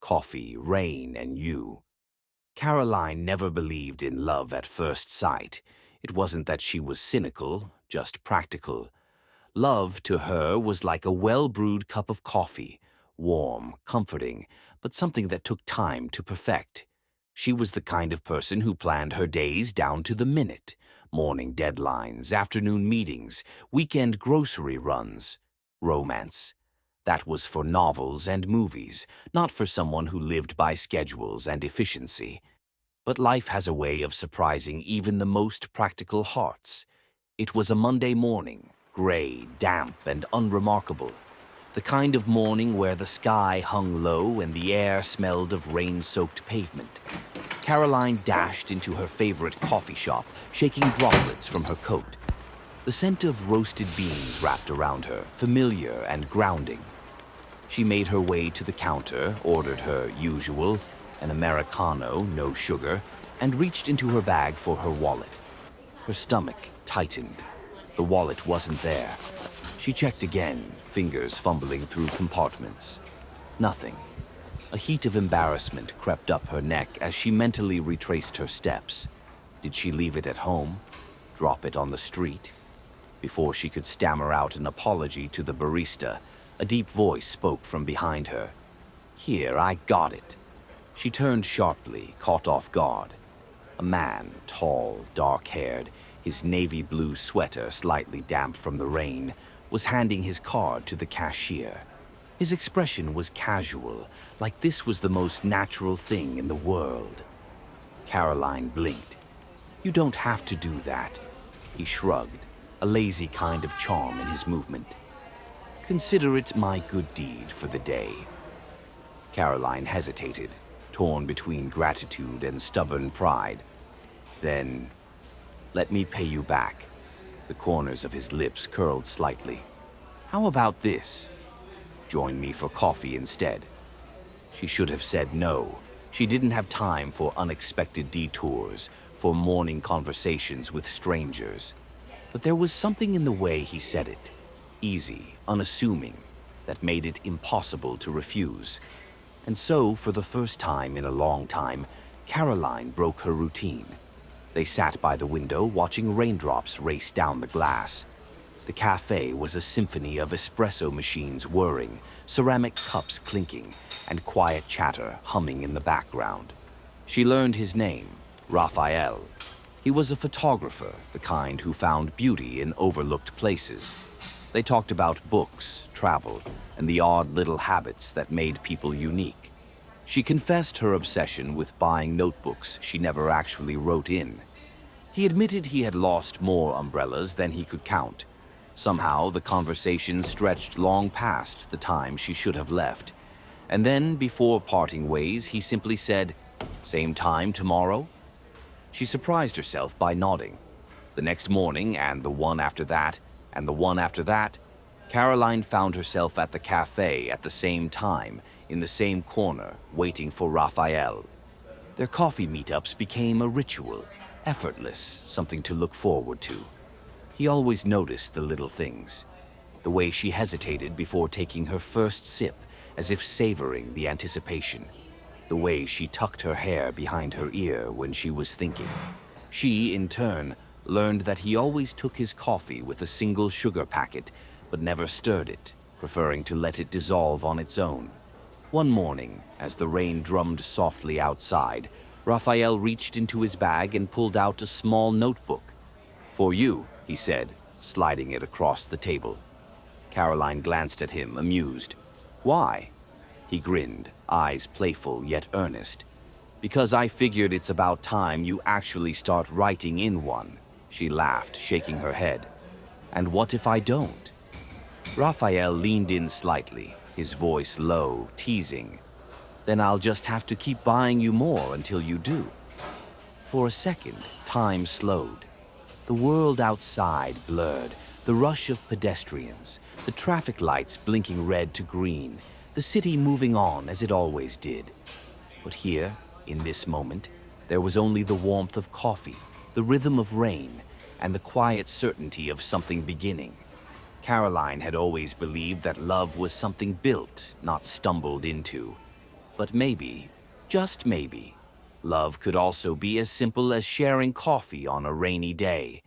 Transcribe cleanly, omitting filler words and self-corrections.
coffee, rain, and you. Caroline never believed in love at first sight. It wasn't that she was cynical, just practical. Love, to her, was like a well-brewed cup of coffee, warm, comforting, but something that took time to perfect. She was the kind of person who planned her days down to the minute: morning deadlines, afternoon meetings, weekend grocery runs. Romance. That was for novels and movies, not for someone who lived by schedules and efficiency. But life has a way of surprising even the most practical hearts. It was a Monday morning, gray, damp, and unremarkable. The kind of morning where the sky hung low and the air smelled of rain-soaked pavement. Caroline dashed into her favorite coffee shop, shaking droplets from her coat. The scent of roasted beans wrapped around her, familiar and grounding. She made her way to the counter, ordered her usual, an Americano, no sugar, and reached into her bag for her wallet. Her stomach tightened. The wallet wasn't there. She checked again, fingers fumbling through compartments. Nothing. A heat of embarrassment crept up her neck as she mentally retraced her steps. Did she leave it at home? Drop it on the street? Before she could stammer out an apology to the barista, a deep voice spoke from behind her. "Here, I got it." She turned sharply, caught off guard. A man, tall, dark-haired, his navy blue sweater slightly damp from the rain, was handing his card to the cashier. His expression was casual, like this was the most natural thing in the world. Caroline blinked. "You don't have to do that." He shrugged, a lazy kind of charm in his movement. "Consider it my good deed for the day." Caroline hesitated, torn between gratitude and stubborn pride. Then, "Let me pay you back." The corners of his lips curled slightly. "How about this? Join me for coffee instead." She should have said no. She didn't have time for unexpected detours, for morning conversations with strangers. But there was something in the way he said it, easy, unassuming, that made it impossible to refuse. And so, for the first time in a long time, Caroline broke her routine. They sat by the window watching raindrops race down the glass. The café was a symphony of espresso machines whirring, ceramic cups clinking, and quiet chatter humming in the background. She learned his name, Raphael. He was a photographer, the kind who found beauty in overlooked places. They talked about books, travel, and the odd little habits that made people unique. She confessed her obsession with buying notebooks she never actually wrote in. He admitted he had lost more umbrellas than he could count. Somehow, the conversation stretched long past the time she should have left. And then, before parting ways, he simply said, "Same time tomorrow?" She surprised herself by nodding. The next morning, and the one after that, and the one after that, Caroline found herself at the café at the same time, in the same corner, waiting for Raphael. Their coffee meetups became a ritual, effortless, something to look forward to. He always noticed the little things. The way she hesitated before taking her first sip, as if savoring the anticipation. The way she tucked her hair behind her ear when she was thinking. She, in turn, learned that he always took his coffee with a single sugar packet, but never stirred it, preferring to let it dissolve on its own. One morning, as the rain drummed softly outside, Raphael reached into his bag and pulled out a small notebook. "For you," he said, sliding it across the table. Caroline glanced at him, amused. "Why?" He grinned, eyes playful yet earnest. "Because I figured it's about time you actually start writing in one." She laughed, shaking her head. "And what if I don't?" Raphael leaned in slightly, his voice low, teasing. "Then I'll just have to keep buying you more until you do." For a second, time slowed. The world outside blurred, the rush of pedestrians, the traffic lights blinking red to green, the city moving on as it always did. But here, in this moment, there was only the warmth of coffee, the rhythm of rain, and the quiet certainty of something beginning. Caroline had always believed that love was something built, not stumbled into. But maybe, just maybe, love could also be as simple as sharing coffee on a rainy day,